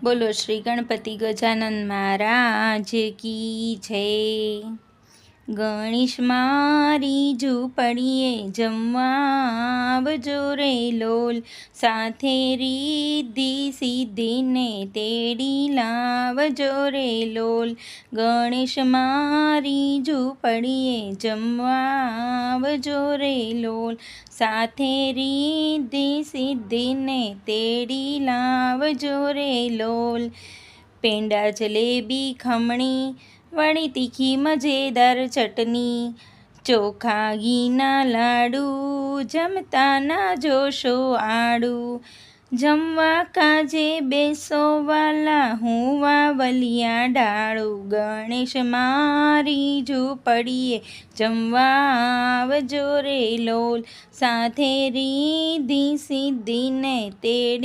બોલો શ્રી ગણપતિ ગજાનન મહારાજ કી જય। ગણેશ મારી ઝૂંપડીએ જમવા આવજો રે લોલ, સાથે રિદ્ધિ સિદ્ધિને તેડી લાવજો રે લોલ। ગણેશ મારી ઝૂંપડીએ જમવા આવજો રે લોલ, સાથે રિદ્ધિ સિદ્ધિને તેડી લાવજો રે લોલ। પેંડા જલેબી ખમણી વળી તીખી મજેદાર ચટણી, ચોખા ઘીના લાડુ જમતા ના જોશો આડું। જમવા કાજે બેસો વાલા હું વાવલિયા ડાળું, ગણેશ મારી ઝૂંપડીએ જમવા આવજો રે લોલ, સાથે રિદ્ધિ સિદ્ધિને તેડી